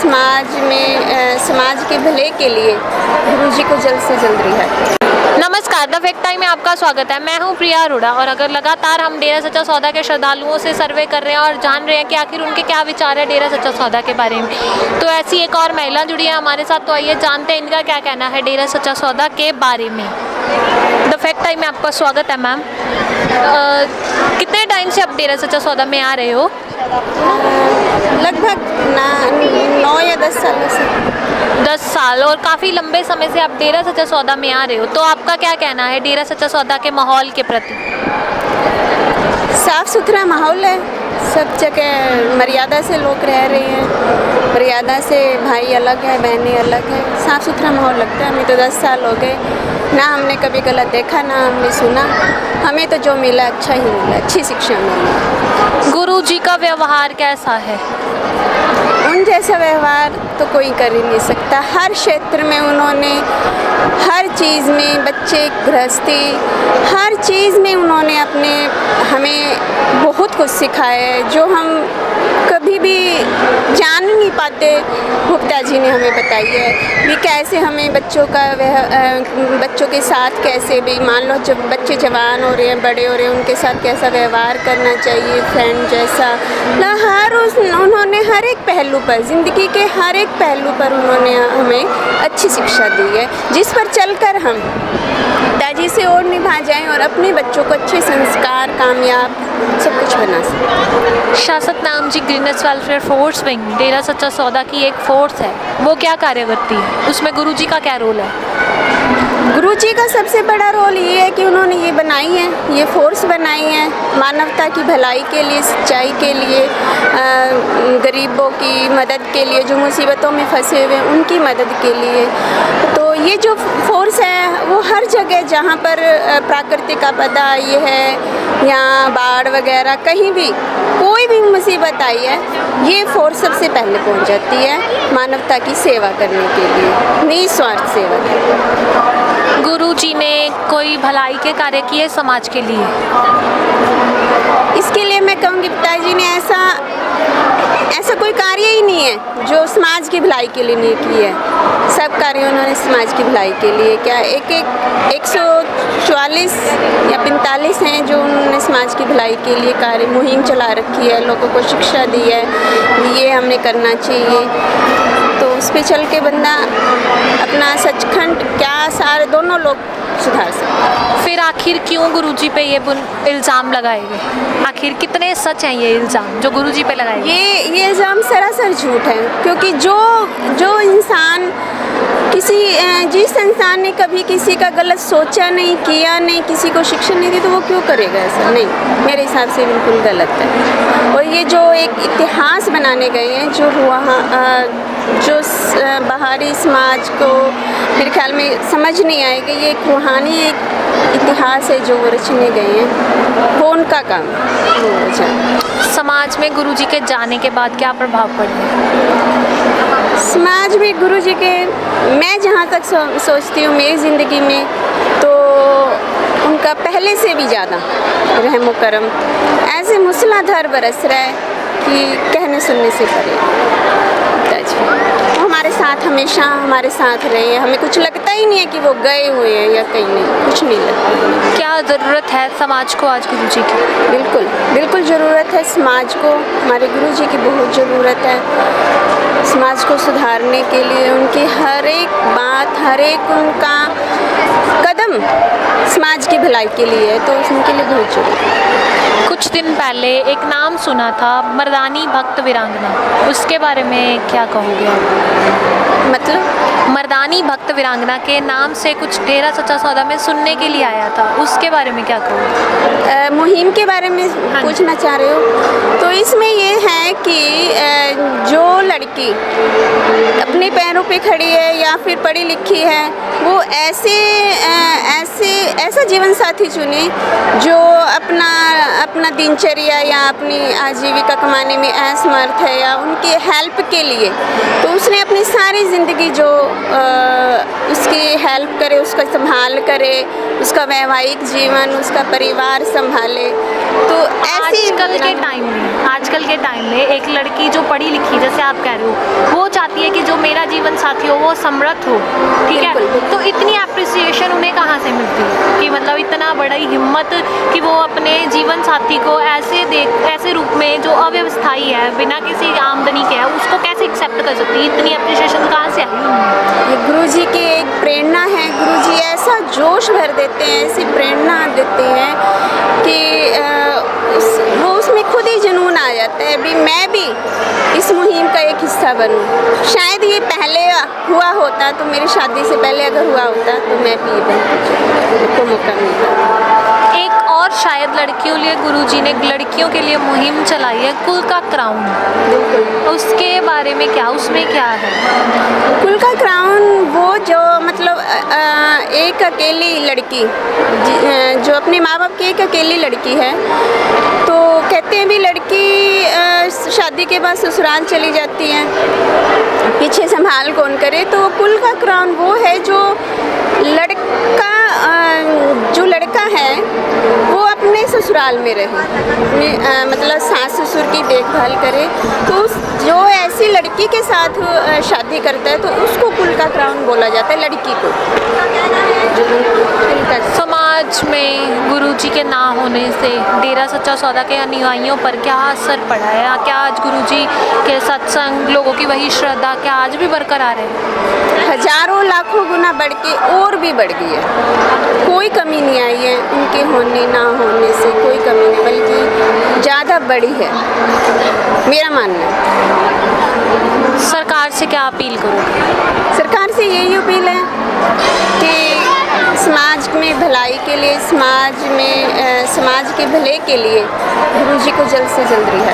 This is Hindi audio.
समाज के भले के लिए गुरुजी को जल्द से जल्द रिहा करें। नमस्कार, द फैक्ट टाइम में आपका स्वागत है। मैं हूं प्रिया अरोड़ा और अगर लगातार हम डेरा सच्चा सौदा के श्रद्धालुओं से सर्वे कर रहे हैं और जान रहे हैं कि आखिर उनके क्या विचार है डेरा सच्चा सौदा के बारे में, तो ऐसी एक और महिला जुड़ी है हमारे साथ। तो आइए जानते हैं इनका क्या कहना है डेरा सच्चा सौदा के बारे में। द फैक्ट टाइम में आपका स्वागत है मैम। कितने टाइम से आप डेरा सच्चा सौदा में आ रहे हो? लगभग 9 या 10 सालों से। 10 साल, और काफ़ी लंबे समय से आप डेरा सच्चा सौदा में आ रहे हो, तो आपका क्या कहना है डेरा सच्चा सौदा के माहौल के प्रति? साफ सुथरा माहौल है, सब जगह मर्यादा से लोग रह रहे हैं, मर्यादा से भाई अलग है, बहनें अलग है, साफ सुथरा माहौल लगता है। हमें तो 10 साल हो गए, ना हमने कभी गलत देखा ना हमने सुना, हमें तो जो मिला अच्छा ही मिला, अच्छी शिक्षा मिली। गुरु जी का व्यवहार कैसा है? उन जैसा व्यवहार तो कोई कर ही नहीं सकता। हर क्षेत्र में उन्होंने, हर चीज़ में, बच्चे गृहस्थी, हर चीज़ में उन्होंने हमें बहुत कुछ सिखाया है जो हम कभी भी जान नहीं पाते। गुप्ता जी ने हमें बताई है कि कैसे हमें बच्चों के साथ कैसे भी, मान लो जब बच्चे जवान हो रहे हैं, बड़े हो रहे हैं, उनके साथ कैसा व्यवहार करना चाहिए, फ्रेंड जैसा। उन्होंने हर एक पहलू पर, ज़िंदगी के हर एक पहलू पर उन्होंने हमें अच्छी शिक्षा दी है, जिस पर चलकर हम ताजी से और निभा जाएं और अपने बच्चों को अच्छे संस्कार, कामयाब सब कुछ बना सकें। शासक नाम जी ग्रीनस वेलफेयर फोर्स विंग डेरा सच्चा सौदा की एक फोर्स है, वो क्या कार्य करती है? उसमें गुरु जी का क्या रोल है? गुरु जी का सबसे बड़ा रोल ये है कि उन्होंने ये बनाई है, ये फोर्स बनाई है मानवता की भलाई के लिए, सच्चाई के लिए, गरीबों की मदद के लिए, जो मुसीबतों में फंसे हुए हैं उनकी मदद के लिए। तो ये जो फोर्स है वो हर जगह जहाँ पर प्राकृतिक आपदा ये है या बाढ़ वगैरह, कहीं भी कोई भी मुसीबत आई है, ये फोर्स सबसे पहले पहुँच जाती है मानवता की सेवा करने के लिए, निस्वार्थ सेवा के लिए। गुरु जी ने कोई भलाई के कार्य किए समाज के लिए? इसके लिए मैं कहूँगी पिताजी ने ऐसा कोई कार्य ही नहीं है जो समाज की भलाई के लिए नहीं किया है। सब कार्य उन्होंने समाज की भलाई के लिए क्या 144 या 45 हैं जो उन्होंने समाज की भलाई के लिए कार्य मुहिम चला रखी है, लोगों को शिक्षा दी है, ये हमने करना चाहिए। तो उस पे चल के बंदा अपना सचखंड क्या सारे दोनों लोग सुधार सकते। फिर आखिर क्यों गुरुजी पे ये इल्ज़ाम लगाए गए? आखिर कितने सच हैं ये इल्ज़ाम जो गुरुजी पे लगाए गए? ये इल्ज़ाम सरासर झूठ है, क्योंकि जो इंसान जिस इंसान ने कभी किसी का गलत सोचा नहीं, किया नहीं, किसी को शिक्षा नहीं दी, तो वो क्यों करेगा ऐसा? नहीं, मेरे हिसाब से बिल्कुल गलत है। और ये जो एक इतिहास बनाने गए हैं, जो जो बाहरी समाज को मेरे ख्याल में समझ नहीं आएगा, ये एक रूहानी एक इतिहास है जो वो रचने गए हैं, वो उनका काम है। समाज में गुरुजी के जाने के बाद क्या प्रभाव पड़े? समाज में गुरुजी के, मैं जहाँ तक सोचती हूँ मेरी ज़िंदगी में, तो उनका पहले से भी ज़्यादा रहमो करम ऐसे मूसलाधार बरस रहा है कि कहने सुनने से परे। वो हमारे साथ हमेशा हमारे साथ रहे, हमें कुछ लगता ही नहीं है कि वो गए हुए हैं या कहीं नहीं, कुछ नहीं लगता। क्या ज़रूरत है समाज को आज गुरुजी की? बिल्कुल बिल्कुल ज़रूरत है समाज को, हमारे गुरुजी की बहुत ज़रूरत है। समाज को सुधारने के लिए उनकी हर एक बात, हर एक उनका कदम समाज की भलाई के लिए है, तो उनके लिए बहुत ज़रूरी है। कुछ दिन पहले एक नाम सुना था, मर्दानी भक्त वीरांगना, उसके बारे में क्या कहोगे? मतलब मर्दानी भक्त वीरांगना के नाम से कुछ डेरा सच्चा सौदा में सुनने के लिए आया था, उसके बारे में क्या कहोगे? मुहिम के बारे में पूछना चाह रहे हो? तो इसमें ये है कि जो लड़की अपने पैरों पे खड़ी है या फिर पढ़ी लिखी है, वो ऐसा ऐसा जीवन साथी चुने जो अपना दिनचर्या या अपनी आजीविका कमाने में असमर्थ है या उनकी हेल्प के लिए, तो उसने अपनी सारी ज़िंदगी जो उसकी हेल्प करे, उसका संभाल करे, उसका वैवाहिक जीवन, उसका परिवार संभाले। तो ऐसी आजकल के टाइम में एक लड़की जो पढ़ी लिखी, जैसे आप कह रहे हो, वो चाहती है कि जो मेरा जीवन साथी हो वो समृद्ध हो, ठीक है, तो इतनी अप्रिसिएशन उन्हें कहाँ से मिलती है कि मतलब इतना बड़ी हिम्मत कि वो अपने जीवन साथी को ऐसे रूप में जो अव्यवस्थाई है, बिना किसी आमदनी के है, उसको कैसे एक्सेप्ट कर सकती है? इतनी अप्रिसिएशन कहाँ से आई उन्हें? गुरु जी की एक प्रेरणा है। गुरु जी ऐसा जोश भर देते हैं, ऐसी प्रेरणा देते हैं कि वो उसमें खुद ही जुनून आ जाता है, भी मैं भी इस मुहिम का एक हिस्सा बनूं। शायद ये पहले हुआ होता, तो मेरी शादी से पहले अगर हुआ होता तो मैं भी को मौका मिलता। एक और शायद लड़कियों लिए गुरुजी ने लड़कियों के लिए मुहिम चलाई है, कुल का क्राउन। उसके बारे में क्या, उसमें क्या है? कुल का क्राउन वो जो मतलब एक अकेली लड़की जो अपने माँ बाप की एक अकेली लड़की है, तो कहते हैं भी लड़की शादी के बाद ससुराल चली जाती है, पीछे संभाल कौन करे। तो कुल का क्राउन वो है जो लड़का है वो अपने ससुराल में रहे, मतलब सास ससुर की देखभाल करे। तो जो ऐसी लड़की के साथ शादी करता है तो उसको कुल का क्राउन बोला जाता है, लड़की को। समाज में गुरुजी के ना होने से डेरा सच्चा सौदा के अनुयायियों पर क्या असर पड़ा है? क्या आज गुरुजी के सत्संग, लोगों की वही श्रद्धा क्या आज भी बरकरार है? हजारों लाखों गुना बढ़ के और भी बढ़ गई है। कोई कमी नहीं आई है उनके होने ना होने से, कोई कमी नहीं, बल्कि ज़्यादा बढ़ी है, मेरा मानना है। सरकार से क्या अपील करोगे? सरकार से यही अपील है कि समाज में भलाई के लिए, समाज के भले के लिए गुरुजी को जल्द से जल्द रिहा